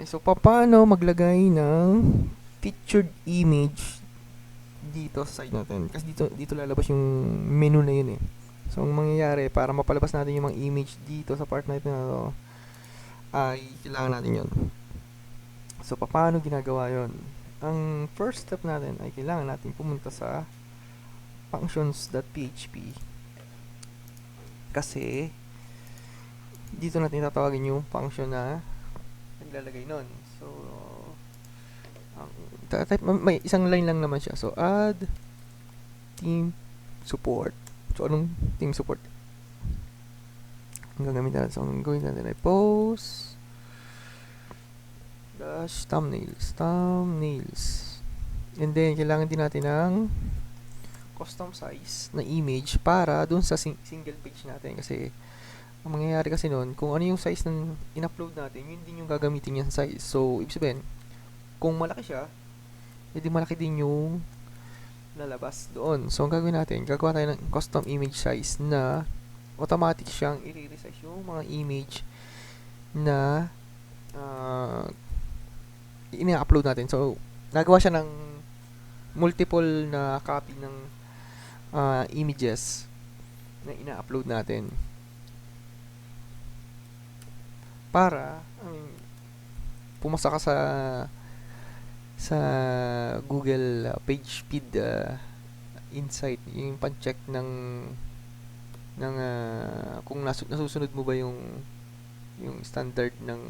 Okay, so paano maglagay ng featured image dito sa site natin? Kasi dito lalabas yung menu na yun eh. So, ang mangyayari, para mapalabas natin yung mga image dito sa part na ito na to, ay kailangan natin yun. So, paano ginagawa yun? Ang first step natin ay kailangan natin pumunta sa functions.php kasi dito natin tatawagin yung function na naglalagay nun. So, may isang line lang naman siya. So, add team support. So, anong team support? Ang gagamitin natin. So, ang gagawin natin ay post dash thumbnails. And then, kailangan din natin ng custom size na image para dun sa single page natin. Kasi, ang mangyayari kasi nun, kung ano yung size ng in-upload natin, yun din yung gagamitin niya size. So, ibig sabihin, kung malaki siya, edi malaki din yung lalabas doon. So, ang gagawin natin, gagawa tayo ng custom image size na automatic siyang i-resize yung mga image na ina-upload natin. So, nagawa siya ng multiple na copy ng images na ina-upload natin para pumasa ka sa Google page speed insight, yung pan-check ng kung nasusunod mo ba yung standard ng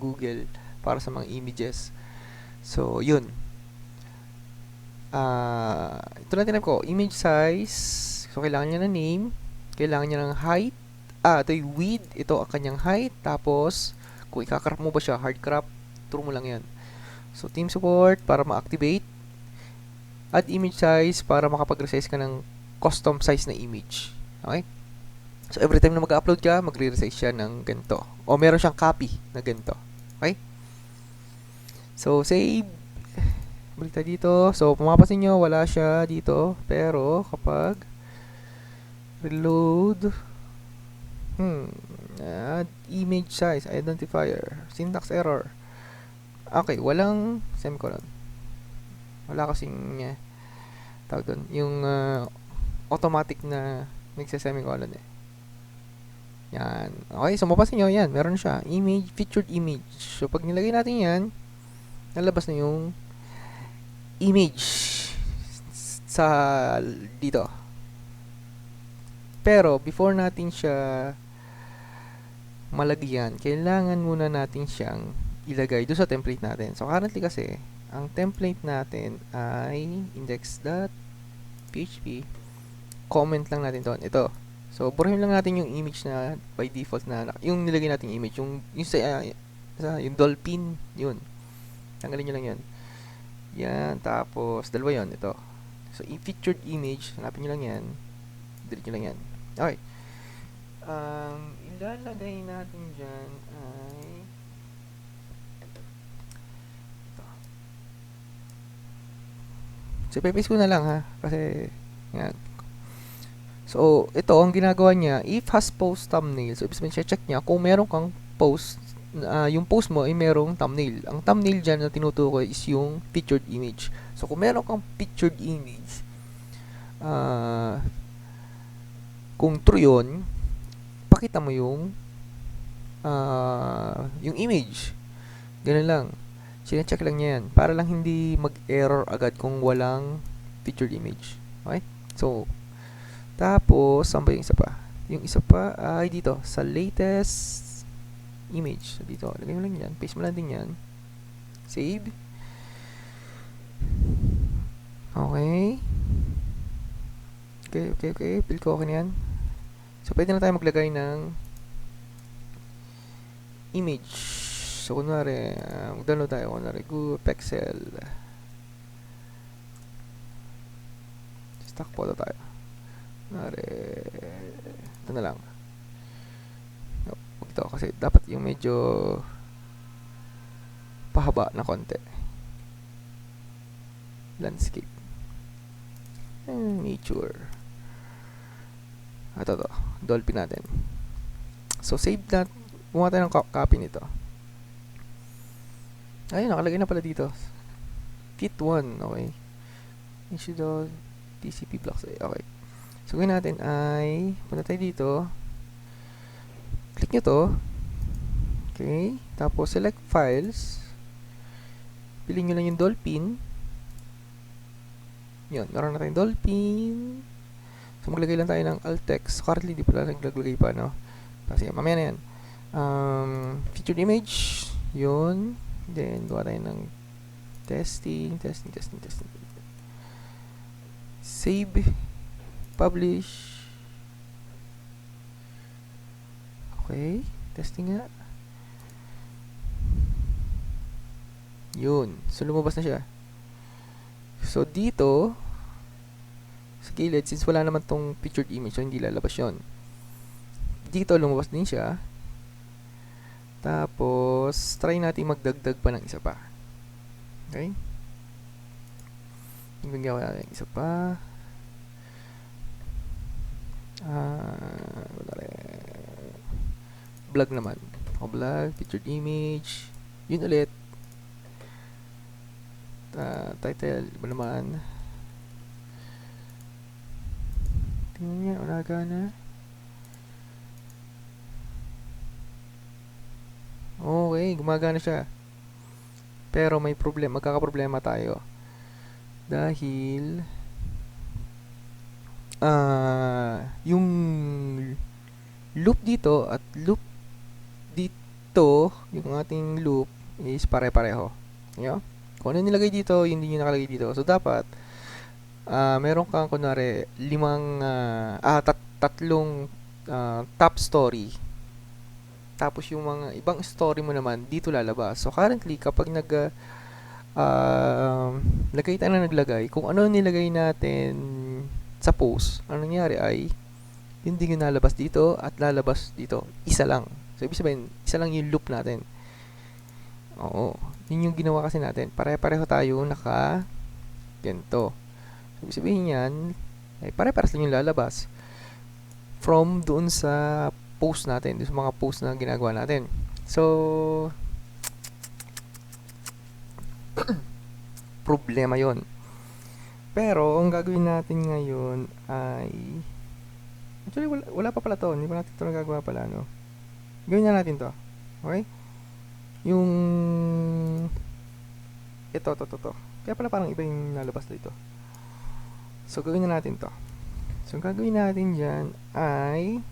Google para sa mga images. So, yun. Ito na tinap ko, image size. So, kailangan niya ng name, kailangan niya ng height, ito yung width, ito ang kanyang height, tapos kung ikakrop mo ba siya, hard crop, true mo lang yan. So, team support para ma-activate, add image size para makapag-resize ka ng custom size na image. Okay? So, every time na mag-upload ka, magre-resize siya ng ganito. O meron siyang copy na ganito. Okay? So, save. Balik tayo dito. So, pumapasin nyo, wala siya dito. Pero, kapag reload, add image size, identifier, syntax error. Okay, walang semicolon. Wala kasing tawag doon. Yung automatic na nagse-semicolon eh. Yan. Okay, so mapasin nyo, yan. Meron siya. Image, featured image. So, pag nilagay natin yan, nalabas na yung image sa dito. Pero, before natin siya malagyan, kailangan muna natin siyang ilagay doon sa template natin. So, currently kasi, ang template natin ay index.php. Comment lang natin doon. Ito. So, burahin lang natin yung image na by default na yung nilagay nating image. Yung dolphin, yun. Tanggalin nyo lang yun. Yan. Tapos, dalawa yun. Ito. So, featured image. Hanapin nyo lang yan. Delete nyo lang yan. Okay. Ilalagay natin dyan ay ito. So, ipapaste ko na lang ha. Kasi, yan. So, ito, ang ginagawa niya, if has post thumbnail. So, ibig sabihin, check niya kung meron kang post, yung post mo ay merong thumbnail. Ang thumbnail dyan na tinutukoy is yung featured image. So, kung meron kang featured image, kung true yun, pakita mo yung image. Ganun lang. Sine-check lang niya yan. Para lang hindi mag-error agad kung walang featured image. Okay? So, tapos, saan ba yung isa pa? Yung isa pa ay dito, sa latest image. So, dito, lagay mo lang yan. Paste mo lang din yan. Save. Okay. Okay. Feel ko okay na yan. So, pwede na tayo maglagay ng image. So, kunwari, mag-download tayo. Kunwari, Google Pixel. Stock photo tayo. Kunwari, ito na lang. Ito, kasi dapat yung medyo pahaba na konti. Landscape. Nature. Ito to. Dolphin natin. So, save na. Bumawa tayo ng copy nito. Ayun, nakalagay na pala dito. Kit 1, okay. Issue daw, TCP blocks, okay. So, gawin natin ay, punta tayo dito. Click nyo to. Okay. Tapos, select files. Piliin nyo lang yung Dolphin. Yun, meron na tayong Dolphin. So, maglagay lang tayo ng alt text. Currently, di pala naglagay pa, no? Kasi, mamaya na yan. Featured image. Yun. Then, gawa tayo ng testing. Save. Publish. Okay. Testing nga. Yun. So, lumabas na siya. So, dito, sa gilid, since wala naman tong pictured image, so hindi lalabas yun. Dito, lumabas din siya. Tapos, try natin magdagdag pa ng isa pa. Okay? Yung gawa natin isa pa. Vlog naman. Vlog, pictured image. Yun ulit. Title, iba naman. Tingnan niya, wala ka na. Okay, gumagana siya. Pero may problema, magkakaproblema tayo. Dahil yung loop dito at loop dito, yung ating loop is pare-pareho. Yo? Kung ano nilagay dito, yun din yung nakalagay dito. So, dapat, meron kang, kunwari, tatlong top story. Tapos, yung mga ibang story mo naman, dito lalabas. So, currently, kapag lagay tayo na naglagay, kung ano nilagay natin sa post, ano nangyari ay, yun din yung nalabas dito at lalabas dito. Isa lang. So, ibig sabihin, isa lang yung loop natin. Oo. Yun yung ginawa kasi natin. Pare-pareho tayo ganito. So, ibig sabihin yan, ay pare-pares lang yung lalabas from doon sa post natin, doon sa mga post na ginagawa natin. So, problema yon. Pero, ang gagawin natin ngayon ay, actually, wala pa pala to. Hindi pa natin ito nagagawa pala, no? Gawin na natin to. Okay? Yung ito. Kaya pala parang iba yung nalabas dito. So, gawin na natin to. So, gagawin natin dyan ay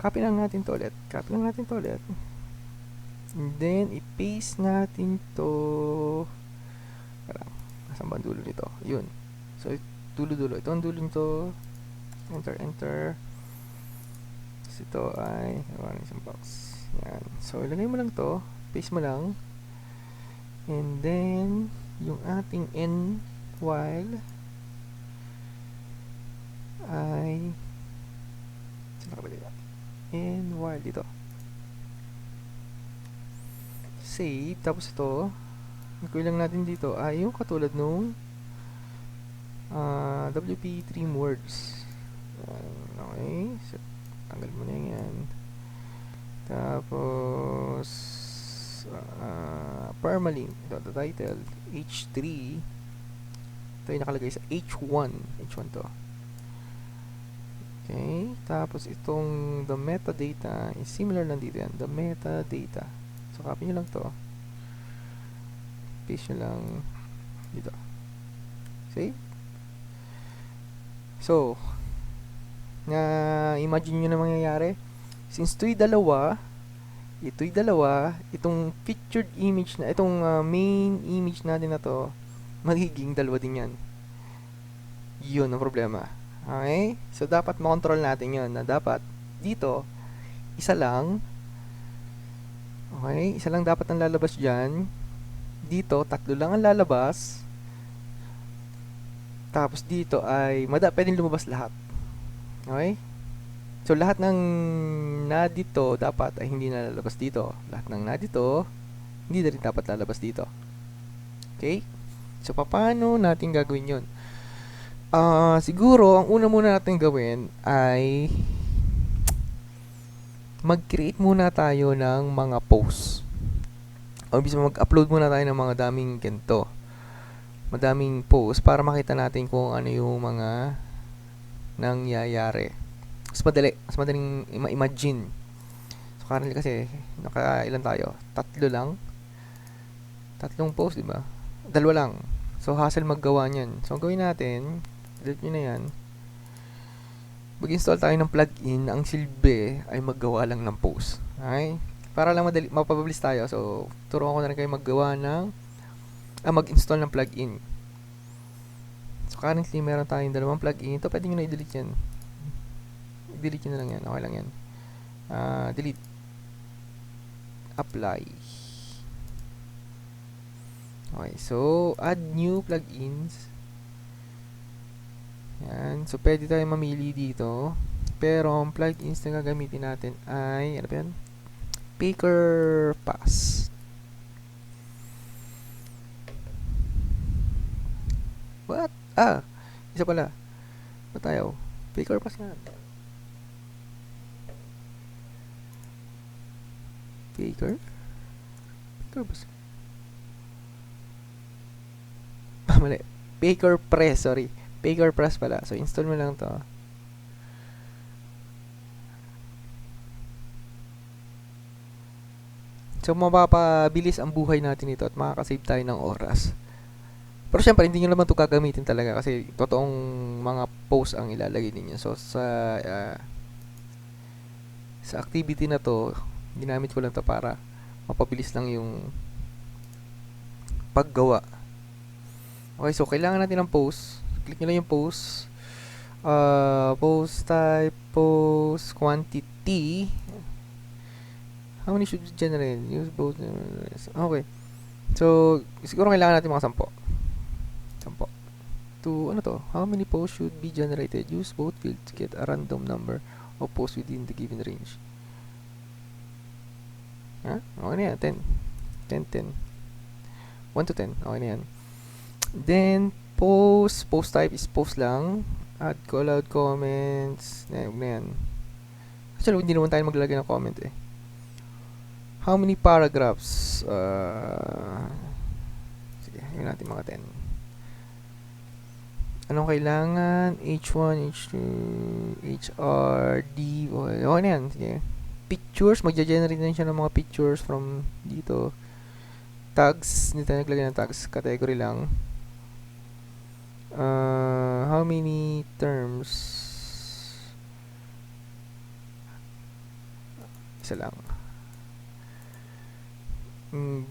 copy lang natin to ulit. And then, i-paste natin to. Nasaan ba ang dulo nito? Yun. So, dulo. Ito ang dulo nito. Enter. So, ito ay isang box. Yan. So, ilagay mo lang to. Paste mo lang. And then, yung ating end while ay end while dito. Save. Tapos ito, gagawin lang natin dito ay yung katulad nung WP trim words. Okay. So, tanggal mo na yan. Tapos permalink, the title H3, ito yung nakalagay sa H1 to. Okay, tapos itong the metadata is similar lang dito yan, the metadata. So copy nyo lang to, paste nyo lang dito. See? So, imagine nyo na mangyayari. Since ito'y dalawa, itong featured image na, itong main image natin na to, magiging dalawa din yan. Yun ang problema. Okay? So, dapat makontrol natin yun, na dapat dito, isa lang. Okay? Isa lang dapat ang lalabas dyan. Dito, tatlo lang ang lalabas. Tapos dito ay, pwedeng lumabas lahat. Okay? So, lahat ng na dito dapat ay hindi na lalabas dito. Lahat ng na dito, hindi na rin dapat lalabas dito. Okay? So, paano natin gagawin yun? Siguro, ang una muna natin gawin ay mag-create muna tayo ng mga posts. O ibig sabihin, mag-upload muna tayo ng mga daming ganito. Madaming post para makita natin kung ano yung mga nangyayari. Mas madaling ma-imagine. So currently kasi, ilan tayo? Tatlo lang. Tatlong post, di ba? Dalawa lang. So hassle maggawa niyan. So ang gawin natin, delete nyo na yan. Mag-install tayo ng plugin. Ang silbi ay maggawa lang ng post. Okay? Para lang mapabilis tayo. So, turuan ko na rin kayo maggawa ng mag-install ng plugin. So, currently, meron tayong dalawang plugin. Ito, pwede nyo na i-delete yan. I-delete nyo na lang yan. Okay lang yan. Delete. Apply. Okay, so, add new plugins. Yan. So, pwede tayo mamili dito. Pero, ang plugins na gagamitin natin ay, ano ba yan? Packer Pass. What? Isa pala. Ba tayo? Packer Pass nga. Packer Pass. Mali. Packer Press, sorry. Packer Press pala. So, install mo lang to. So, mapapabilis ang buhay natin ito at makakasave tayo ng oras. Pero syempre, hindi nyo naman ito gagamitin talaga kasi totoong mga post ang ilalagay ninyo. So, sa activity na to, ginamit ko lang to para mapabilis lang yung paggawa. Okay, so kailangan natin ng post. Click nyo lang yung post. Post type, post quantity. How many should you generate? Use both. Okay. So, siguro kailangan natin mga 10. 10. To, ano to? How many posts should be generated? Use both fields to get a random number of posts within the given range. Okay na yan. 10. 10. 1 to 10. Okay na yan. Then, post type is post lang. Add callout comments. Na yan. Actually, hindi naman tayo maglalagay ng comment eh. How many paragraphs? Sige, yun natin mga 10. Anong kailangan? H1, H2, HRD. Okay na yan. Sige. Pictures. Magja-generate na siya ng mga pictures from dito. Tags. Hindi tayo naglagay ng tags. Category lang. How many terms? Isa lang.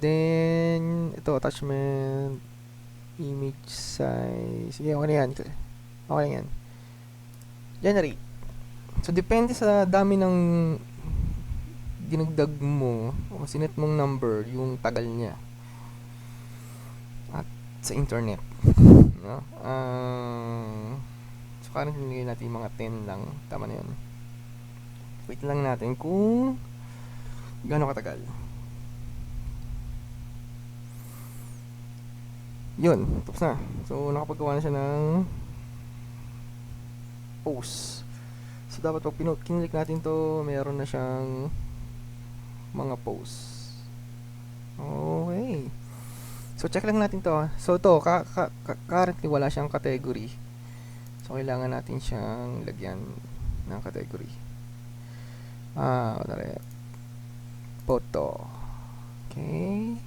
Then, ito, attachment, image size. Sige, okay na yan. Okay na yan. Generate. So, depende sa dami ng dinagdag mo o sinet mong number, yung tagal niya. At sa internet. No? So, currently nilagay natin mga 10 lang. Tama na yun. Wait lang natin kung gaano katagal. Yun, tapos na. So, nakapagawa na siya ng post. So, dapat pag kinlik natin to, meron na siyang mga posts. Okay. So, check lang natin to. So, to, currently wala siyang category. So, kailangan natin siyang lagyan ng category. Photo. Okay.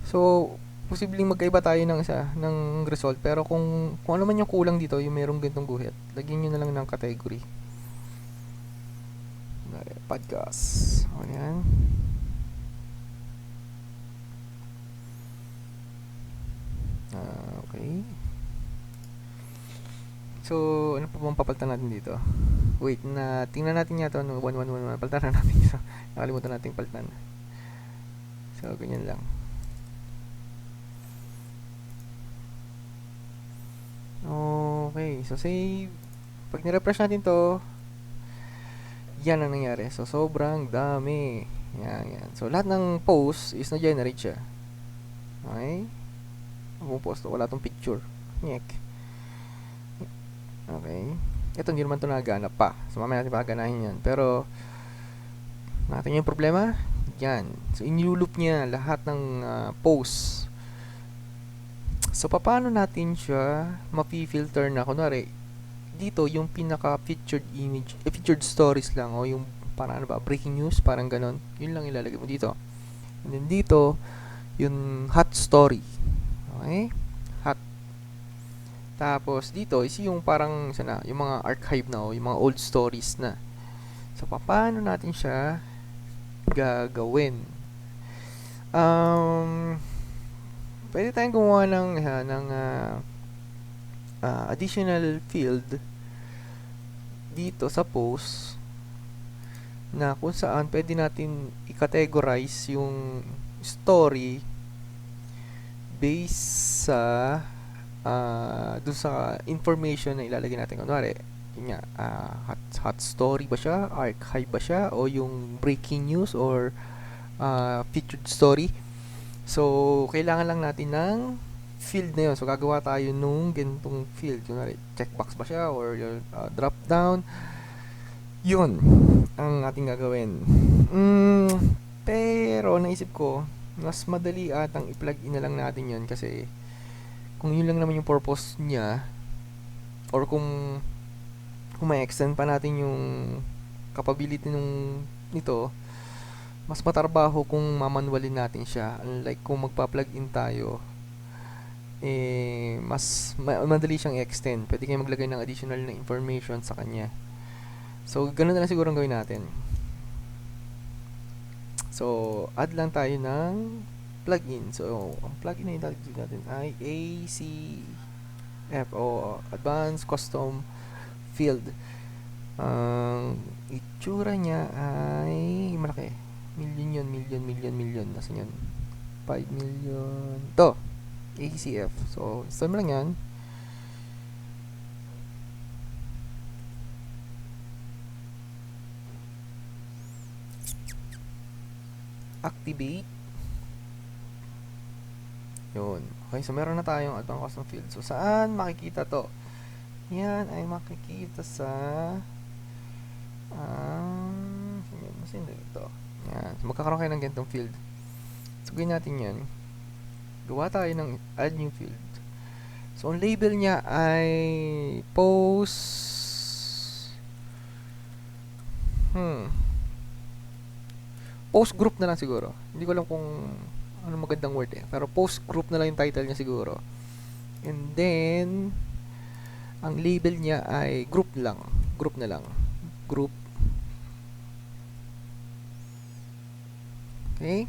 So, posibleng magkaiba tayo ng result. Pero kung ano man yung kulang dito, yung merong gantong guhit, lagyan nyo na lang ng category. Podcast. O yan. Okay. So, ano pa bang papalitan natin dito? Wait, tingnan natin yata ano, 1111. Palitan na natin. So, nakalimutan natin palitan. So, ganyan lang. Okay, so save. Pag nirefresh natin to, yan ang nangyari. So, sobrang dami. Yan. So, lahat ng post is na-generate siya. Okay? Ang post, wala tong picture. Nyek. Okay. Ito, hindi naman ito nagana pa. So, mamaya natin pakaganahin yan. Pero, natin yung problema, Yan. So, inilulup niya lahat ng posts. So, paano natin siya mapi-filter na? Kunwari, dito, yung pinaka-featured image, featured stories lang, o yung, parang ano ba, breaking news, parang ganon. Yun lang ilalagay mo dito. And then dito, yung hot story. Okay? Hot. Tapos, dito, is yung parang, sana, yung mga archive na, o yung mga old stories na. So, paano natin siya gagawin? Pwede tayong gumawa ng additional field dito sa post na kung saan pwede natin i-categorize yung story based sa dun sa information na ilalagay natin. Kunwari, yun nga, hot story ba siya, archive ba siya, o yung breaking news or featured story. So, kailangan lang natin ng field na yun. So, gagawa tayo nung ganitong field. Kunwari, checkbox ba siya or yung drop down. Yun ang ating gagawin. Pero, naisip ko, mas madali atang i-plug in na lang natin yun kasi kung yun lang naman yung purpose niya or kung may extend pa natin yung capability nito, mas matarbaho kung mamanualin natin siya. Unlike kung magpa-plug in tayo, mas madali siyang i-extend. Pwede kayo maglagay ng additional na information sa kanya. So, ganun na lang siguro ang gawin natin. So, add lang tayo ng plugin. So, ang plugin na ilalagay natin ay ACF o Advanced Custom Field. Ang itsura niya ay malaki. Million. Nasaan yan? 5 million. To! ACF. So, install mo lang yan. Activate. Yun. Okay, so meron na tayong advanced custom field. So, saan makikita to? Yan ay makikita sa saan ito? Yan. So, magkakaroon kayo ng ganitong field. So, gawin natin yan. Gawa tayo ng add new field. So, ang label niya ay post post group na lang siguro. Hindi ko alam kung ano magandang word pero post group na lang yung title niya siguro. And then ang label niya ay group na lang. Group. Okay?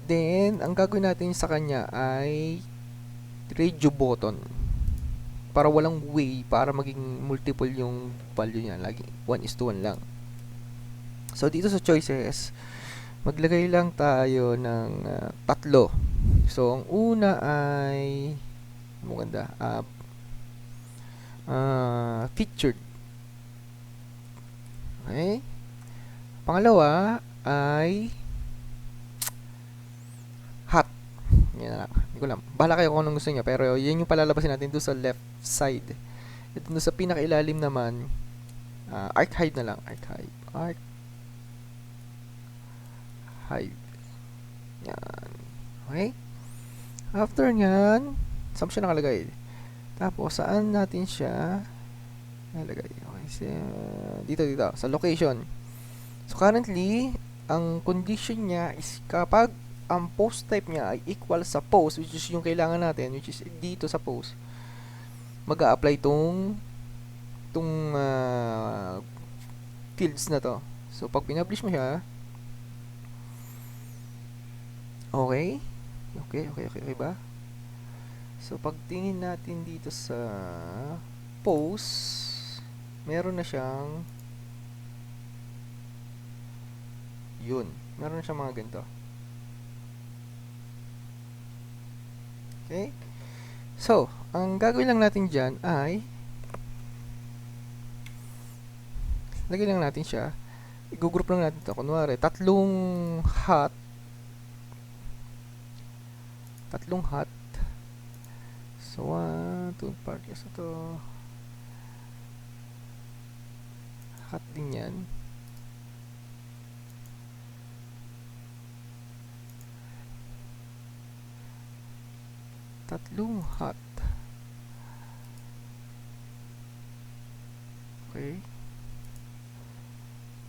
Then, ang gagawin natin sa kanya ay radio button. Para walang way para maging multiple yung value niya. Lagi 1:1 lang. So, dito sa choices, maglagay lang tayo ng 3. So, ang una ay maganda. Featured. Okay? Pangalawa ay hot. Yan na lang. Hindi ko alam. Bahala kayo kung anong gusto niya. Pero yan yung palalabasin natin doon sa left side. Ito doon sa pinakailalim naman, archive na lang. Archive. Yan. Okay? After nyan, saan siya nakalagay? Tapos, saan natin siya nakalagay? Okay. So, dito. Sa location. So, currently, ang condition niya is kapag ang post type niya ay equal sa post, which is yung kailangan natin, which is dito sa post, mag-a-apply tong fields na to. So, pag pinablish mo siya, okay ba? So, pagtingin natin dito sa post, meron na siyang meron na siyang mga ganito. Okay? So, ang gagawin lang natin dyan ay lagyan lang natin siya. I-group lang natin ito. Kunwari, 3 hot. So, 1, 2 parties ito. Hot din yan. Tatlong hot. Okay.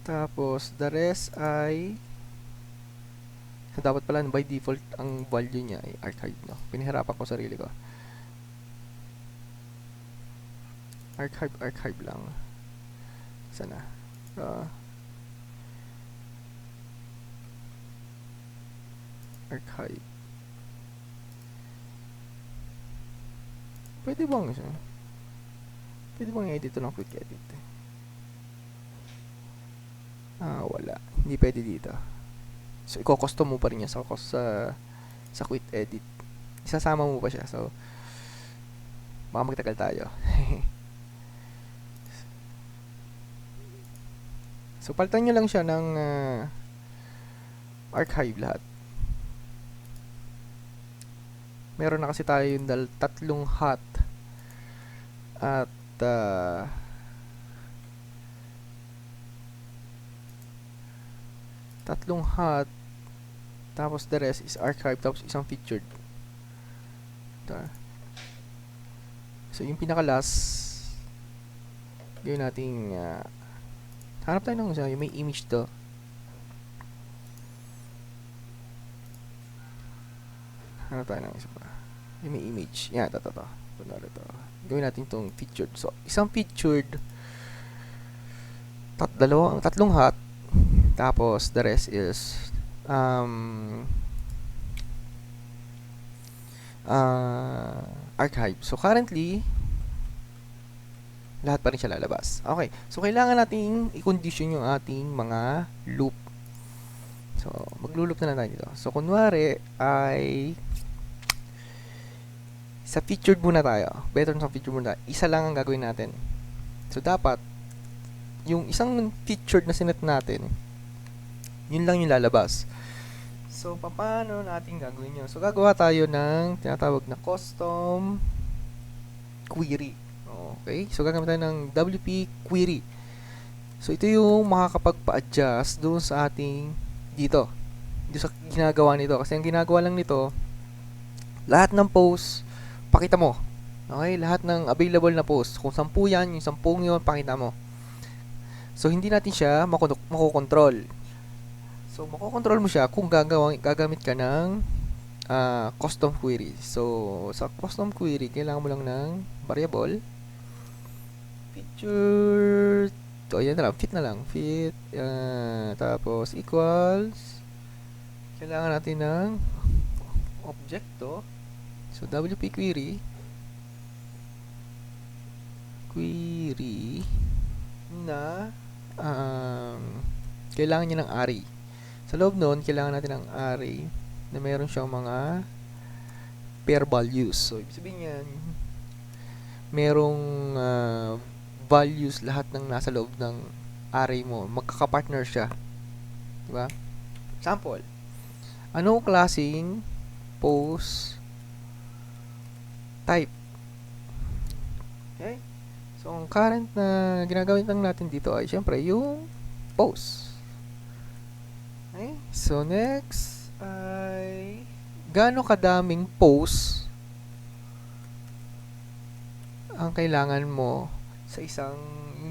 Tapos, the rest ay dapat pala by default ang value niya ay archive, no? Pinahirapan ko sarili ko. Archive lang. Sana. Archive. Pwede bang siya? Pwede bang i-edit ito ng quick edit? Wala. Hindi pwede dito. So, i-custom mo pa rin yan sa quick edit. Isasama mo pa siya. So, baka magtagal tayo. So, palitan nyo lang siya ng archive lahat. Meron na kasi tayo yung tatlong hot at tatlong hot, tapos the rest is archive, tapos isang featured. So, yung pinaka last, gawin nating hanap tayo ng yung may image to. Hanap tayo ng isa pa. Yung may image. Yan, ito. Gawin natin itong featured. So, isang featured, tatlong hot, tapos the rest is archive. So, currently, lahat pa rin siya lalabas. Okay. So, kailangan nating i-condition yung ating mga loop. So, maglo-loop na lang tayo dito. So, kunwari ay sa featured muna tayo. Better sa featured muna tayo. Isa lang ang gagawin natin. So, dapat yung isang featured na sinet natin, yun lang yung lalabas. So, paano natin gagawin yun? So, gagawa tayo ng tinatawag na custom query. Okay? So, gagamit tayo ng WP query. So, ito yung makakapagpa-adjust doon sa ating dito sa ginagawa nito. Kasi ang ginagawa lang nito, lahat ng post, pakita mo. Okay? Lahat ng available na post. Kung 10 yan, yung 10 yun, pakita mo. So, hindi natin siya makokontrol. So, makokontrol mo siya kung gagamit ka ng custom query. So, sa custom query, kailangan mo lang ng variable feature. So, ayan na lang. Fit na lang. Fit. Tapos, equals. Kailangan natin ng objecto. So, WP query. Query na kailangan niya ng array. Sa loob nun, kailangan natin ng array na meron siyang mga pair values. So, ibig sabihin yan, merong values lahat ng nasa loob ng array mo. Magkaka-partner siya. Diba? Sample. Anong klaseng post type? Okay? So, ang current na ginagawin lang natin dito ay syempre yung post. Okay? So, next ay gaano kadaming post ang kailangan mo sa isang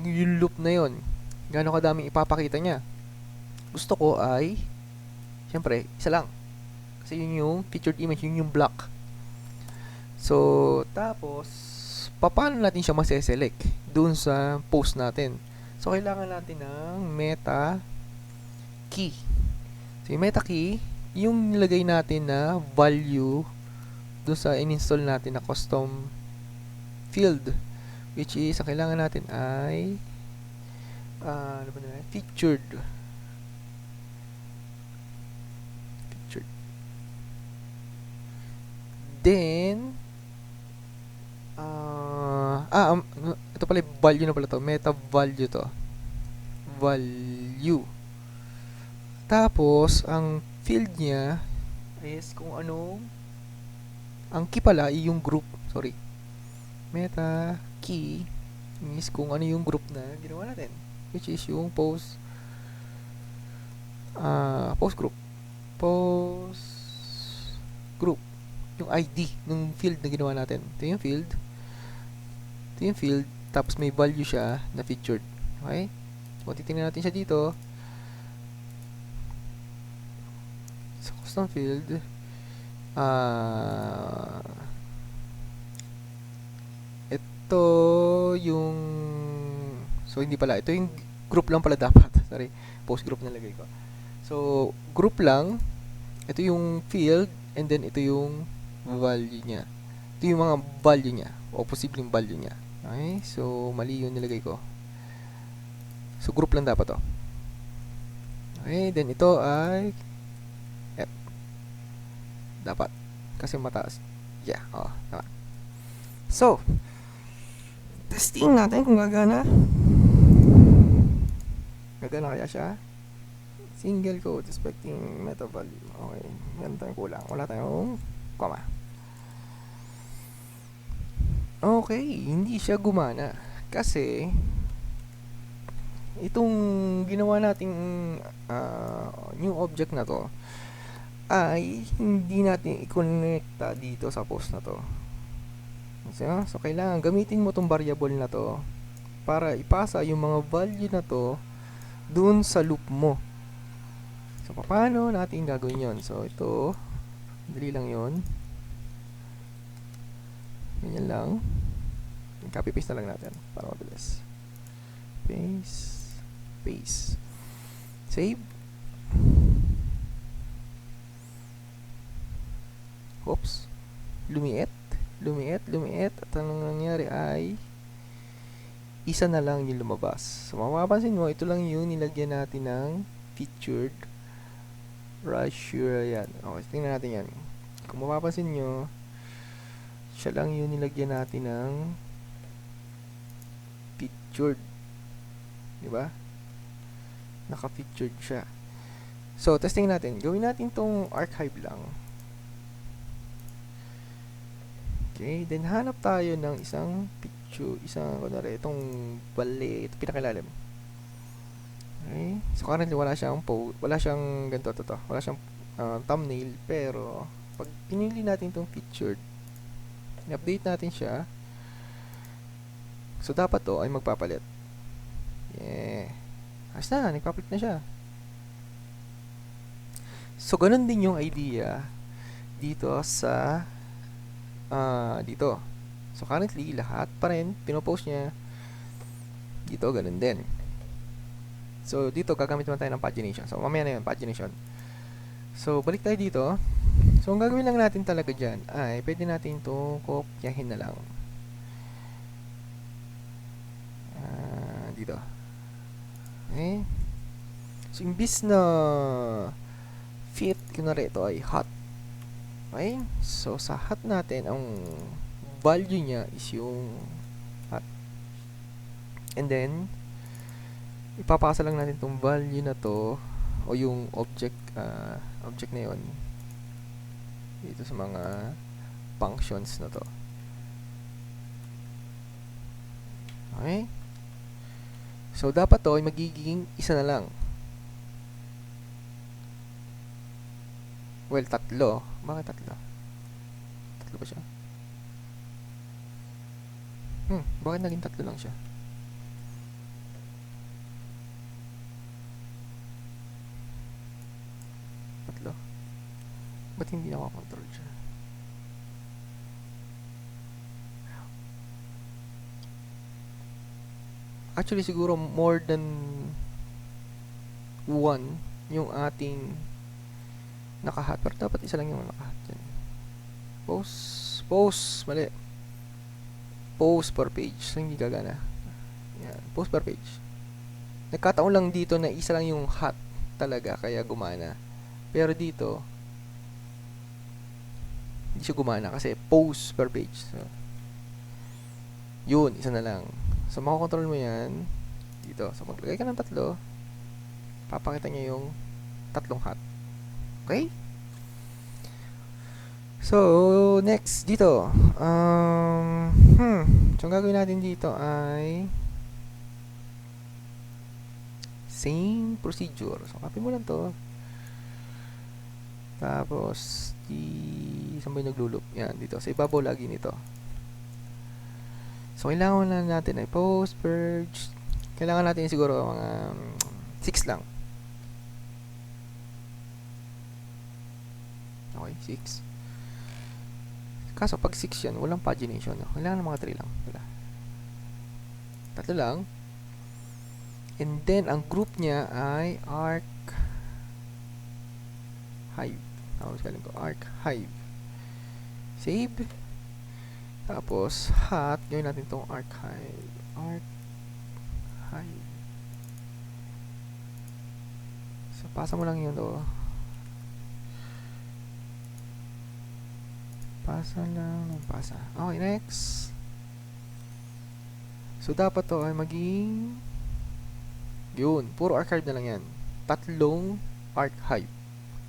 yung loop na yon. Gaano kadaming ipapakita niya. Gusto ko ay syempre, isa lang. Kasi yun yung featured image, yun yung block. So, tapos paano natin siya mase-select dun sa post natin? So, kailangan natin ng meta key. So, yung meta key, yung nilagay natin na value dun sa in-install natin na custom field, which is, ang kailangan natin ay ano ba na? Featured. Then, ito pala yung value na pala to. Meta value to. Value. Tapos, ang field niya is kung anong ang key pala ay yung group. Sorry. Meta key is kung ano yung group na ginawa natin. Which is yung post post group. Post group. yung ID ng field na ginawa natin. Ito yung field. Ito yung field. Tapos may value siya na featured. Okay? So, titingnan natin siya dito. Sa custom field, ito yung... So, hindi pala. Ito yung group lang pala dapat. Sorry. Post group na lagay ko. So, group lang. Ito yung field. And then, ito yung value niya. Ito yung mga value niya. O posibleng value niya. Okay? So, mali yung nilagay ko. So, group lang dapat to. Okay? Then, ito ay F. Dapat. Kasi mataas. Yeah. Oh, tama. So, testing natin kung gagana. Gagana kaya siya? Single quote expecting meta value. Okay. Meron tayong kulang. Wala tayong comma. Okay. Hindi siya gumana. Kasi, itong ginawa nating new object na to ay hindi natin i-connecta dito sa post na to. So, kailangan gamitin mo tong variable na to para ipasa yung mga value na to dun sa loop mo. So, paano natin gagawin yon? So, ito, dali lang yon. Ganyan lang. Copy-paste na lang natin para mabilis. Paste. Paste. Save. Oops. Lumiit. At anong nangyari ay isa na lang yung lumabas. So, mapapansin mo, ito lang yung nilagyan natin ng featured ratio. Yan. Okay, tingnan natin yan. Kung mapapansin nyo, siya lang yung nilagyan natin ng featured. Diba? Naka-featured siya. So, testing natin. Gawin natin tong archive lang. Okay, then hanap tayo ng isang picture, kunwari, itong bali, ito pinakailalim. Okay, so currently wala siyang ganito, wala siyang thumbnail, pero pag pinili natin itong featured, in-update natin siya, so dapat to ay magpapalit. Yeah, ayos na, nagpapalit na siya. So, ganun din yung idea dito sa dito. So, currently, lahat pa rin, pinopost niya. Dito, ganun din. So, dito, gagamit naman tayo ng pagination. So, mamaya na yun, pagination. So, balik tayo dito. So, ang gagawin lang natin talaga dyan ay, pwede natin ito kopyahin na lang. Dito. Okay. So, imbis na fit, kunwari ito ay hot. Okay? So, sa hot natin, ang value niya is yung hot. And then, ipapasa lang natin itong value na to o yung object na yun dito sa mga functions na to. Okay? So, dapat to ay magiging isa na lang. Well, tatlo. Bakit tatlo? Tatlo ba siya? Bakit naging tatlo lang siya? Tatlo? Ba't hindi nakakontrol siya? Actually, siguro more than one yung ating nakahat. Pero dapat isa lang yung nakahat dyan. Post, mali. Post per page. So, hindi gagana. Yan, post per page. Nagkataon lang dito na isa lang yung hot talaga, kaya gumana. Pero dito, hindi siya gumana kasi post per page. So, yun, isa na lang. So, makakontrol mo yan dito. So, maglagay ka ng tatlo. Papakita niya yung tatlong hot. Okay? So, next, dito. So, ang gagawin natin dito ay same procedure. So, copy mo lang to. Tapos, saan ba yung nagluloop? Yan, dito. Sa ibabaw lagi nito. So, kailangan na natin ay post, purge. Kailangan natin siguro mga 6 lang. Okay, 6. Kaso, pag 6 yan, walang pagination. No? Kailangan ng mga 3 lang. Wala. 3 lang. And then, ang group niya ay archive. Tapos, galing ko, archive. Save. Tapos, hot. Gawin natin itong archive. Archive. So, pasa mo lang yun, do. Pasa lang ng pasa. Okay, next. So, dapat to ay maging yun. Puro archive na lang yan. 3 archive.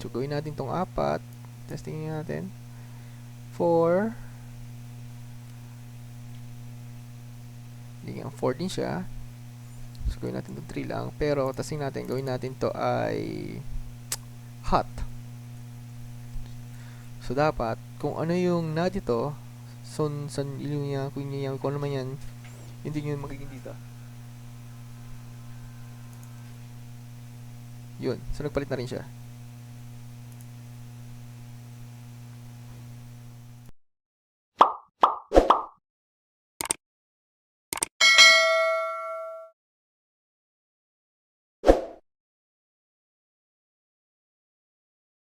So, gawin natin tong 4. Testingin natin. 4. Hindi nga, 4 din siya. So, gawin natin tong 3 lang. Pero, testing natin. Gawin natin to ay hot. So, dapat, kung ano yung na dito, kung ano naman yan, hindi nyo magiging dito. Yun. So, nagpalit na rin siya.